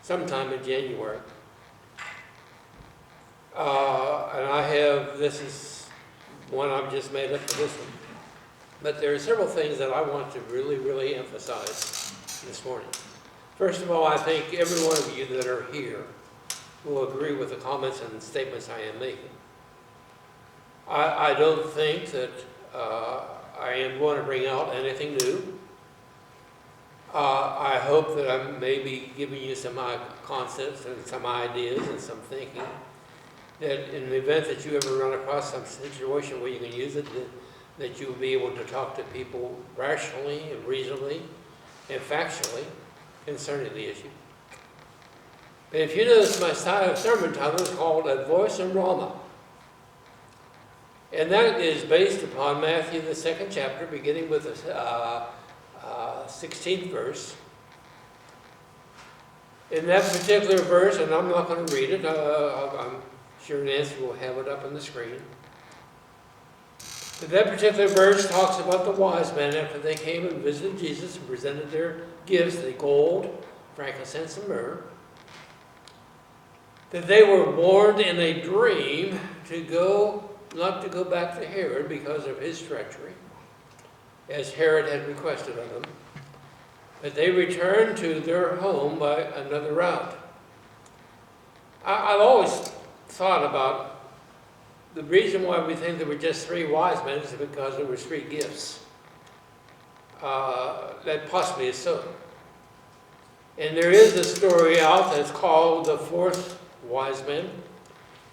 sometime in January. This is one I've just made up for this one. But there are several things that I want to really emphasize this morning. First of all, I think every one of you that are here will agree with the comments and statements I am making. I don't think that I am going to bring out anything new. I hope that I may be giving you some concepts and some ideas and some thinking, that in the event that you ever run across some situation where you can use it, that you will be able to talk to people rationally and reasonably and factually concerning the issue. But if you notice, my sermon title is called A Voice in Rama. And that is based upon Matthew, the 2nd chapter, beginning with the 16th verse. In that particular verse, and I'm not going to read it, I'm sure Nancy will have it up on the screen. But that particular verse talks about the wise men after they came and visited Jesus and presented their gifts, the gold, frankincense, and myrrh, that they were warned in a dream not to go back to Herod because of his treachery, as Herod had requested of them, but they returned to their home by another route. I've always thought about the reason why we think there were just 3 wise men is because there were 3 gifts. That possibly is so. And there is a story out that's called the 4th wise man,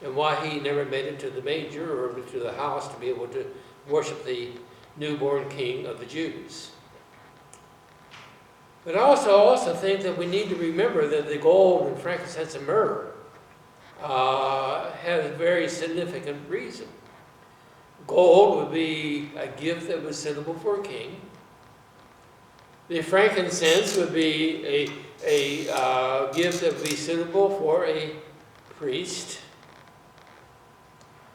and why he never made it to the manger or to the house to be able to worship the newborn king of the Jews. But I also think that we need to remember that the gold and frankincense and myrrh has a very significant reason. Gold would be a gift that was suitable for a king. The frankincense would be a gift that would be suitable for a priest.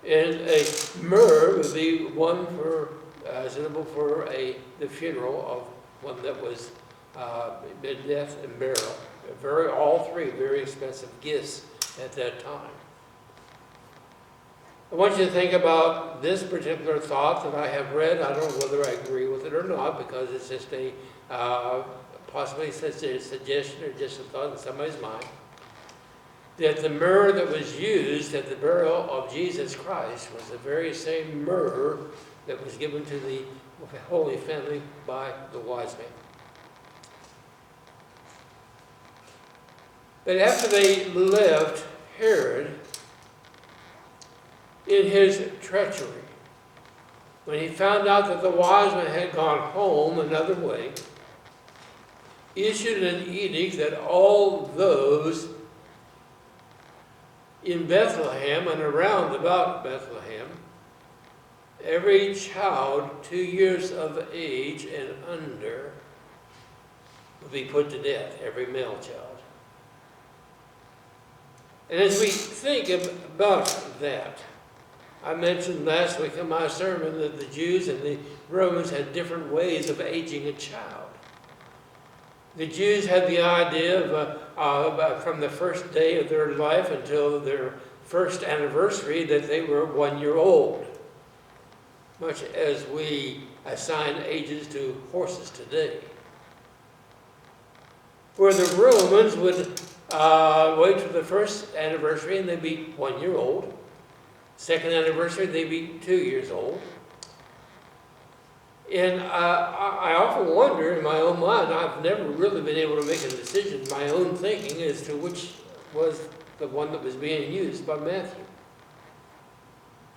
And a myrrh would be one suitable for the funeral of one that was in death and burial. All 3 very expensive gifts at that time. I want you to think about this particular thought that I have read. I don't know whether I agree with it or not, because it's just possibly a suggestion or just a thought in somebody's mind, that the myrrh that was used at the burial of Jesus Christ was the very same myrrh that was given to the Holy Family by the wise men. But after they left Herod, in his treachery, when he found out that the wise men had gone home another way, issued an edict that all those in Bethlehem and around about Bethlehem, every child 2 years of age and under would be put to death, every male child. And as we think about that, I mentioned last week in my sermon that the Jews and the Romans had different ways of aging a child. The Jews had the idea of from the first day of their life until their first anniversary that they were 1 year old, much as we assign ages to horses today. Where the Romans would wait for the first anniversary and they'd be 1 year old. Second anniversary, they'd be 2 years old. And I often wonder in my own mind, I've never really been able to make a decision in my own thinking as to which was the one that was being used by Matthew.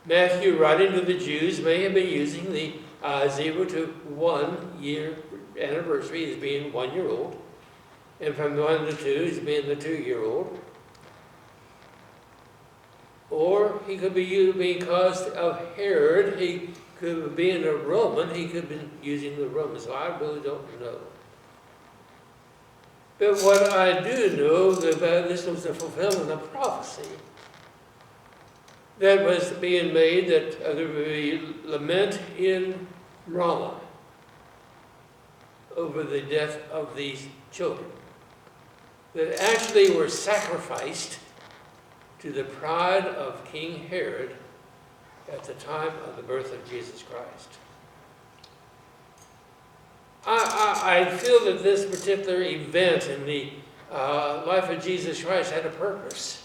Matthew, writing to the Jews, may have been using the 0 to 1 year anniversary as being 1 year old. And from 1 to 2 as being the 2 year old. Or he could be used because of Herod. He could be a Roman. He could have been using the Roman. So I really don't know. But what I do know is that this was the fulfillment of prophecy that was being made, that there would be lament in Ramah over the death of these children. that actually were sacrificed to the pride of King Herod at the time of the birth of Jesus Christ. I feel that this particular event in the life of Jesus Christ had a purpose.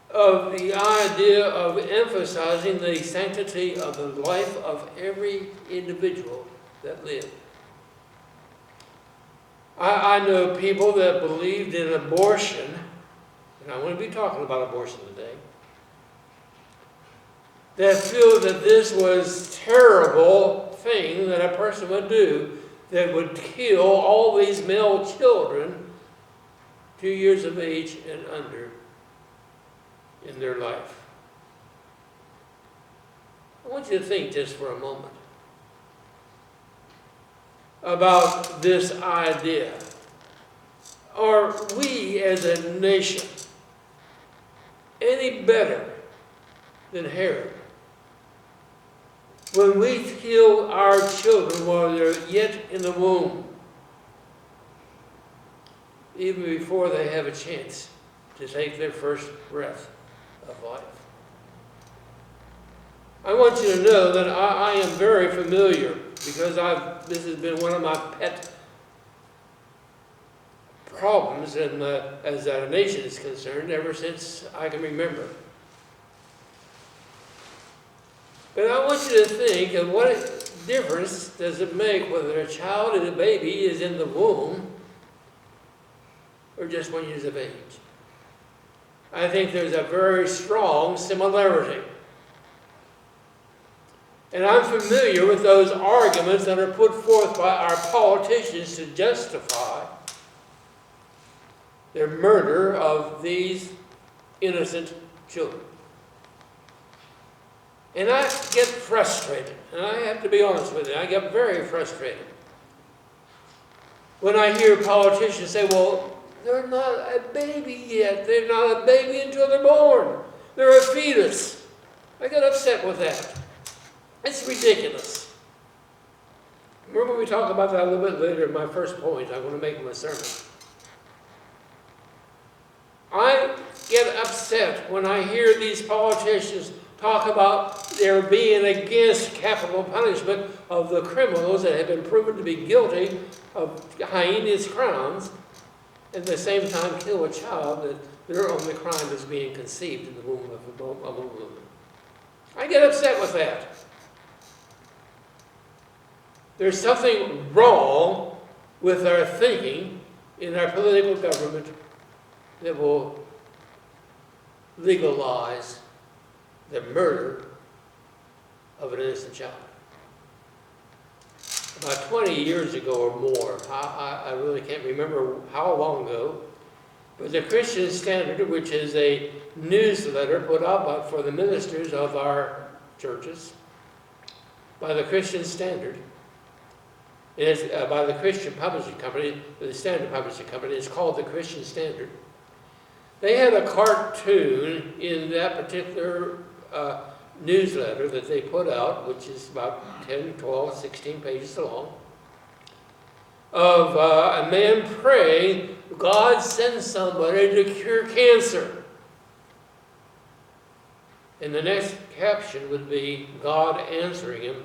Of the idea of emphasizing the sanctity of the life of every individual that lived. I know people that believed in abortion, and I want to be talking about abortion today, that feel that this was a terrible thing that a person would do that would kill all these male children 2 years of age and under in their life. I want you to think just for a moment about this idea. Are we as a nation any better than Herod? When we kill our children while they're yet in the womb, even before they have a chance to take their first breath of life. I want you to know that I am very familiar, because this has been one of my pet problems as our nation is concerned ever since I can remember. But I want you to think of what difference does it make whether a child and a baby is in the womb or just 1 year of age. I think there's a very strong similarity. And I'm familiar with those arguments that are put forth by our politicians to justify their murder of these innocent children. And I get frustrated, and I have to be honest with you, I get very frustrated when I hear politicians say, well, they're not a baby yet. They're not a baby until they're born. They're a fetus. I get upset with that. It's ridiculous. Remember, we talk about that a little bit later in my first point I want to make in my sermon. I get upset when I hear these politicians talk about their being against capital punishment of the criminals that have been proven to be guilty of heinous crimes, at the same time kill a child that their only crime is being conceived in the womb of a woman. I get upset with that. There's something wrong with our thinking in our political government that will legalize the murder of an innocent child. About 20 years ago or more, I really can't remember how long ago, but the Christian Standard, which is a newsletter put out for the ministers of our churches, by the Christian Standard, it is by the Christian Publishing Company, the Standard Publishing Company. It's called the Christian Standard. They had a cartoon in that particular newsletter that they put out, which is about 10, 12, 16 pages long, of a man praying, God send somebody to cure cancer. And the next caption would be God answering him,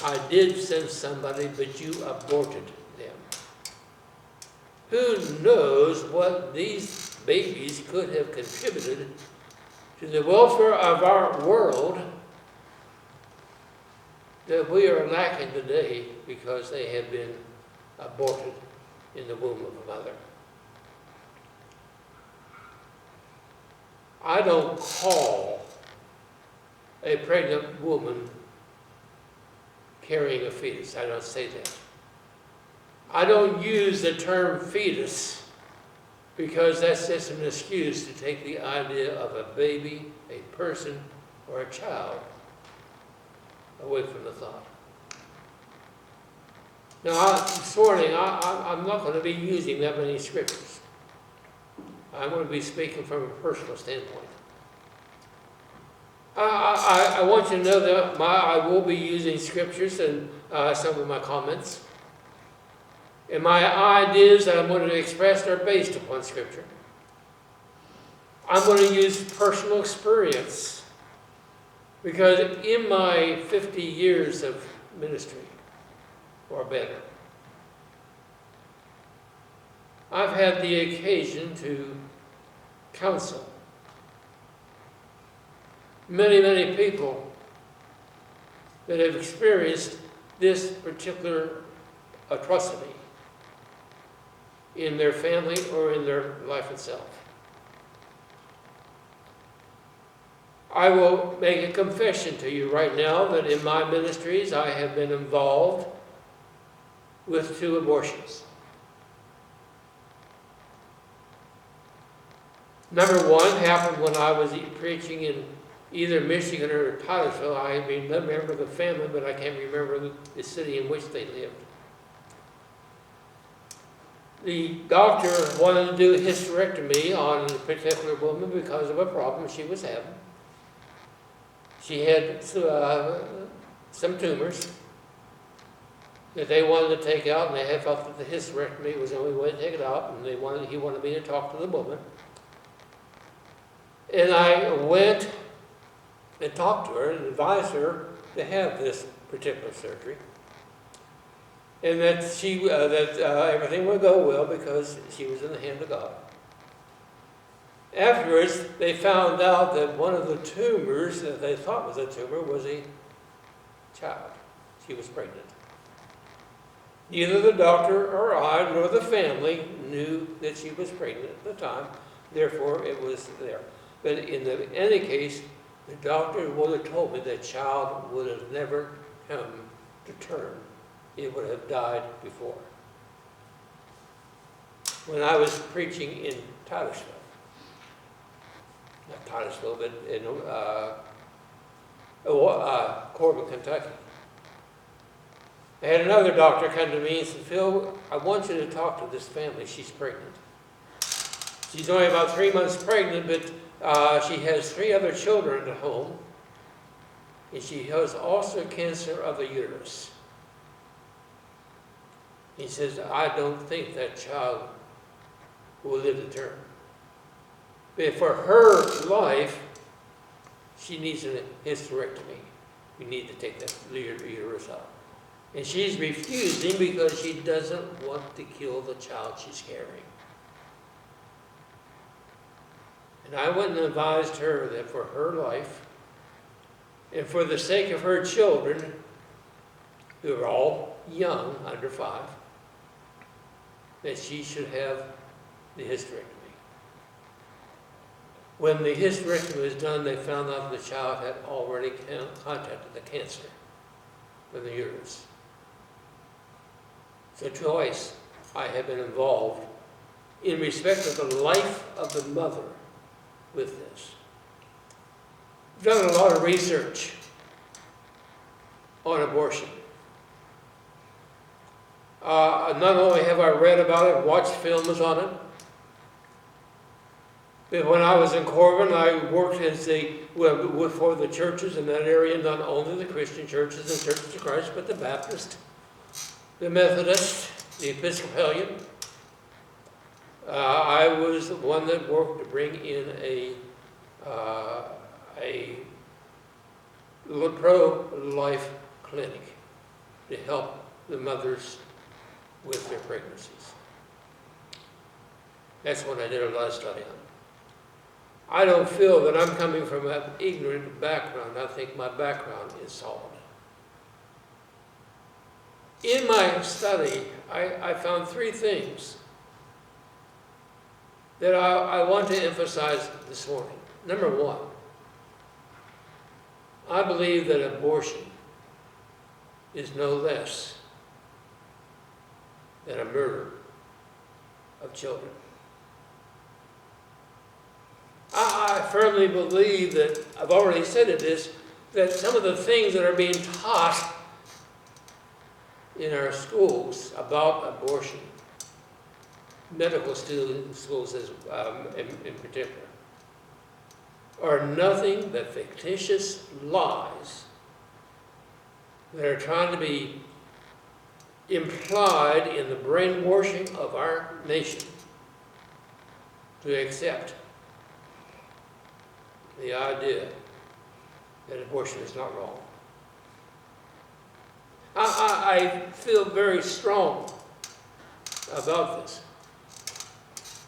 I did send somebody, but you aborted them. Who knows what these babies could have contributed to the welfare of our world that we are lacking today because they have been aborted in the womb of a mother. I don't call a pregnant woman carrying a fetus. I don't say that. I don't use the term fetus because that's just an excuse to take the idea of a baby, a person, or a child away from the thought. Now, this morning, I'm not going to be using that many scriptures. I'm going to be speaking from a personal standpoint. I want you to know that I will be using scriptures in some of my comments. And my ideas that I'm going to express are based upon Scripture. I'm going to use personal experience, because in my 50 years of ministry, or better, I've had the occasion to counsel many, many people that have experienced this particular atrocity in their family or in their life itself. I will make a confession to you right now that in my ministries I have been involved with 2 abortions. Number 1 happened when I was preaching in either Michigan or Titusville. I remember the family, but I can't remember the city in which they lived. The doctor wanted to do a hysterectomy on a particular woman because of a problem she was having. She had some tumors that they wanted to take out, and they had felt that the hysterectomy was the only way to take it out, and he wanted me to talk to the woman. And I went and talked to her and advised her to have this particular surgery, and that everything would go well because she was in the hand of God. Afterwards, they found out that one of the tumors that they thought was a tumor was a child. She was pregnant. Neither the doctor or I nor the family knew that she was pregnant at the time, therefore it was there. But in any case, the doctor would have told me that child would have never come to term. It would have died before. When I was preaching in Titusville, not Titusville, but in Corbin, Kentucky, I had another doctor come to me and said, "Phil, I want you to talk to this family. She's pregnant. She's only about 3 months pregnant, but she has 3 other children at home, and she has also cancer of the uterus." He says, "I don't think that child will live to term. But for her life, she needs a hysterectomy. We need to take that uterus out." And she's refusing because she doesn't want to kill the child she's carrying. And I went and advised her that for her life, and for the sake of her children, who are all young, under 5, that she should have the hysterectomy. When the hysterectomy was done, they found out the child had already contacted the cancer in the uterus. So twice I have been involved in respect of the life of the mother with this. I've done a lot of research on abortion. Not only have I read about it, watched films on it, but when I was in Corbin, I worked for the churches in that area, not only the Christian churches and Churches of Christ, but the Baptist, the Methodist, the Episcopalian. I was the one that worked to bring in a pro-life clinic to help the mothers with their pregnancies. That's what I did a lot of study on. I don't feel that I'm coming from an ignorant background. I think my background is solid. In my study, I found 3 things that I want to emphasize this morning. Number 1, I believe that abortion is no less than a murder of children. I firmly believe that, I've already said this, that some of the things that are being taught in our schools about abortion, medical schools in particular, are nothing but fictitious lies that are trying to be implied in the brainwashing of our nation to accept the idea that abortion is not wrong. I feel very strong about this.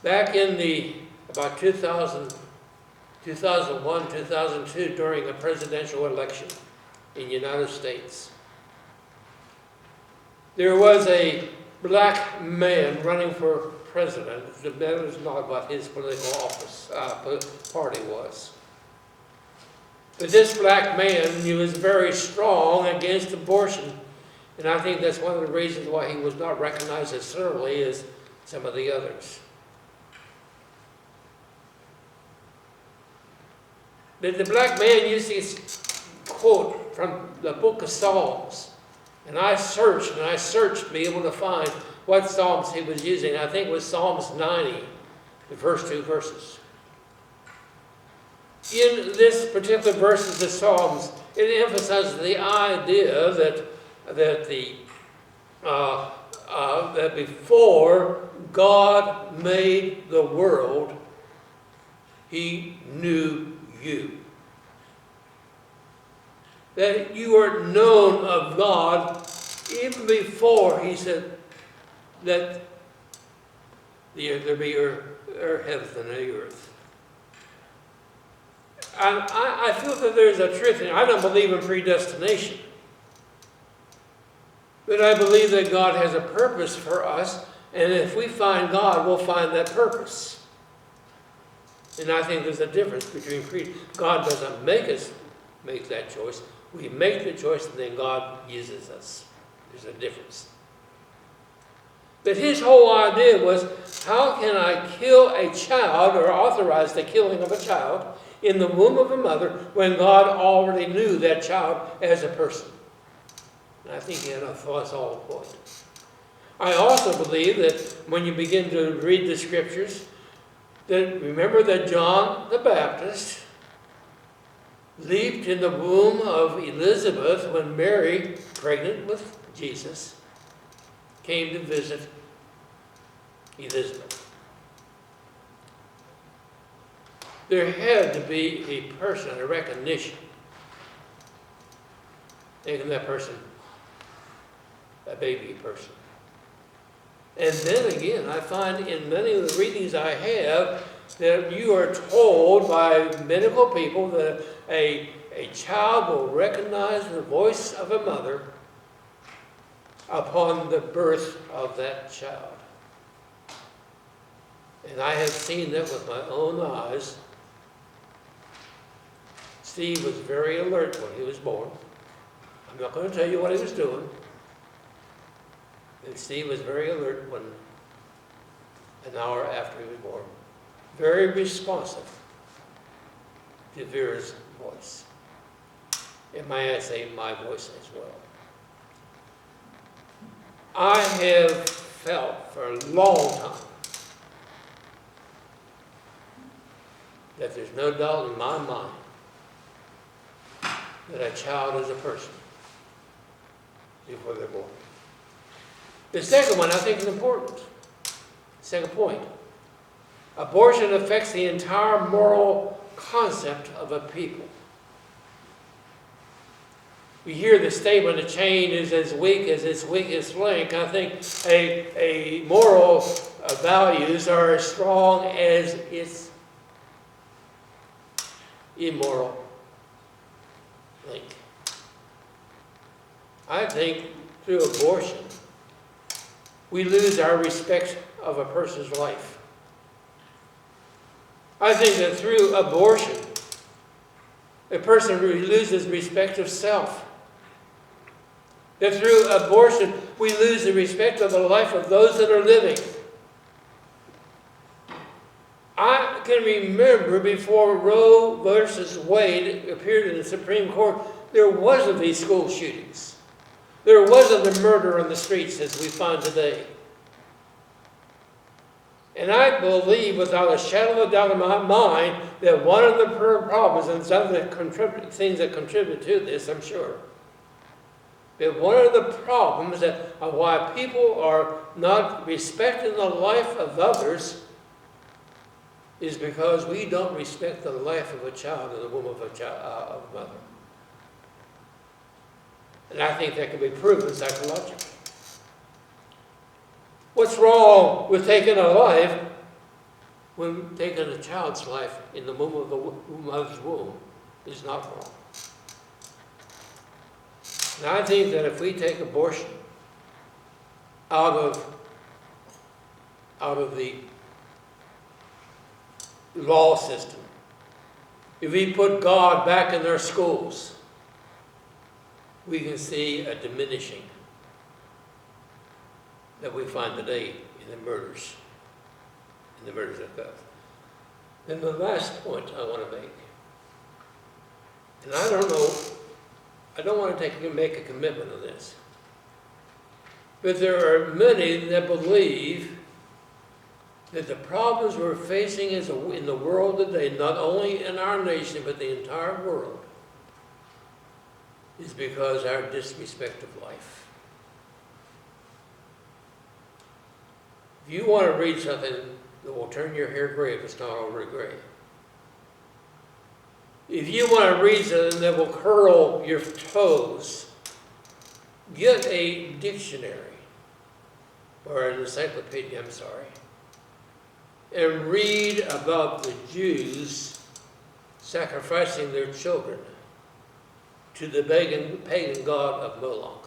Back in about 2000, 2001, 2002, during a presidential election in the United States, there was a black man running for president. That was not what his political office party was. But this black man, he was very strong against abortion, and I think that's one of the reasons why he was not recognized as thoroughly as some of the others. But the black man used this quote from the book of Psalms, and I searched to be able to find what Psalms he was using. I think it was Psalms 90, the first two verses. In this particular verse of the Psalms, it emphasizes the idea that before God made the world, He knew you. That you are known of God even before He said that there be heaven and the earth. And I feel that there's a truth in it. I don't believe in predestination. But I believe that God has a purpose for us, and if we find God, we'll find that purpose. And I think there's a difference between God doesn't make us make that choice. We make the choice, and then God uses us. There's a difference. But his whole idea was, how can I kill a child or authorize the killing of a child in the womb of a mother when God already knew that child as a person? And I think he had a all point. I also believe that when you begin to read the scriptures, that remember that John the Baptist leaped in the womb of Elizabeth when Mary, pregnant with Jesus, came to visit Elizabeth. There had to be a person, a recognition, making that person a baby person. And then again, I find in many of the readings I have that you are told by medical people that a child will recognize the voice of a mother upon the birth of that child. And I have seen that with my own eyes. Steve was very alert when he was born. I'm not going to tell you what he was doing. And Steve was very alert when, an hour after he was born. Very responsive to Vera's voice. And may I say, my voice as well. I have felt for a long time that there's no doubt in my mind that a child is a person before they're born. The second one I think is important. Second point. Abortion affects the entire moral concept of a people. We hear the statement, a chain is as weak as its weakest link. I think a moral values are as strong as its immoral link. I think through abortion, we lose our respect of a person's life. I think that through abortion, a person loses respect of self. That through abortion, we lose the respect of the life of those that are living. I can remember before Roe versus Wade appeared in the Supreme Court, there wasn't these school shootings. There wasn't the murder on the streets as we find today. And I believe without a shadow of a doubt in my mind that one of the problems and some of the things that contribute to this, I'm sure, But one of the problems of why people are not respecting the life of others is because we don't respect the life of a child in the womb of of a mother. And I think that can be proven psychologically. What's wrong with taking a life when taking a child's life in the womb of the mother's womb is not wrong? And I think that if we take abortion out of the law system, if we put God back in their schools, we can see a diminishing that we find today in the murders of God. And the last point I want to make, and I don't want to make a commitment on this, but there are many that believe that the problems we're facing in the world today, not only in our nation, but the entire world, is because of our disrespect of life. If you want to read something that will turn your hair gray if it's not already gray, if you want to read something that will curl your toes, get a dictionary, or an encyclopedia, I'm sorry, and read about the Jews sacrificing their children to the pagan god of Moloch.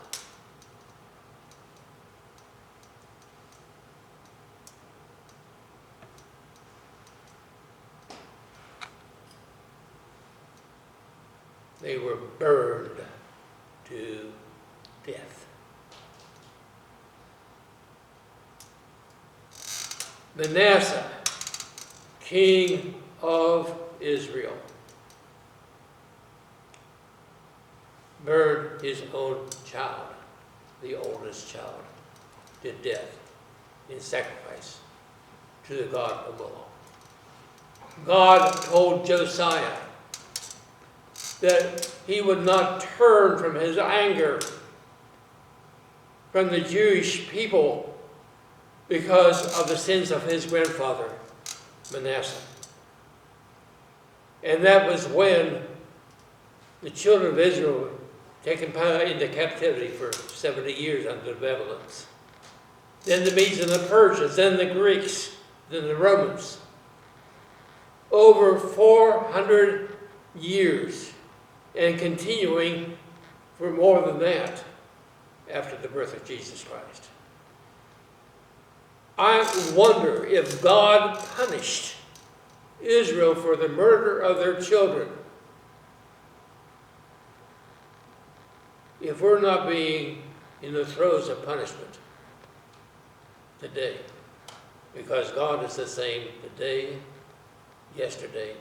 They were burned to death. Manasseh, king of Israel, burned his own child, the oldest child, to death in sacrifice to the god of Moloch. God told Josiah that he would not turn from his anger from the Jewish people because of the sins of his grandfather, Manasseh. And that was when the children of Israel were taken into captivity for 70 years under the Babylonians. Then the Medes and the Persians, then the Greeks, then the Romans. Over 400 years, and continuing for more than that after the birth of Jesus Christ. I wonder if God punished Israel for the murder of their children if we're not being in the throes of punishment today. Because God is the same today, yesterday,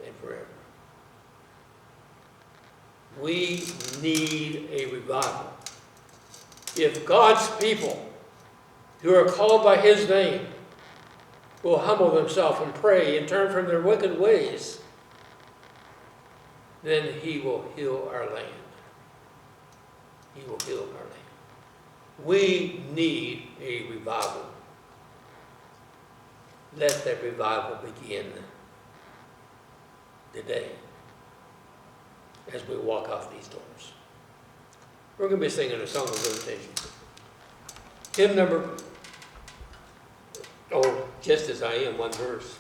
and forever. We need a revival. If God's people who are called by his name will humble themselves and pray and turn from their wicked ways, then he will heal our land. He will heal our land. We need a revival. Let that revival begin today as we walk off these doors. We're going to be singing a song of invitation. Hymn number, Just As I Am, one verse.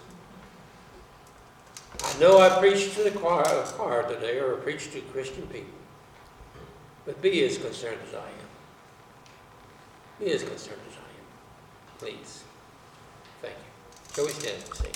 I know I preached to the choir today, or I preached to Christian people, but be as concerned as I am. Be as concerned as I am. Please. Thank you. Shall we stand and sing?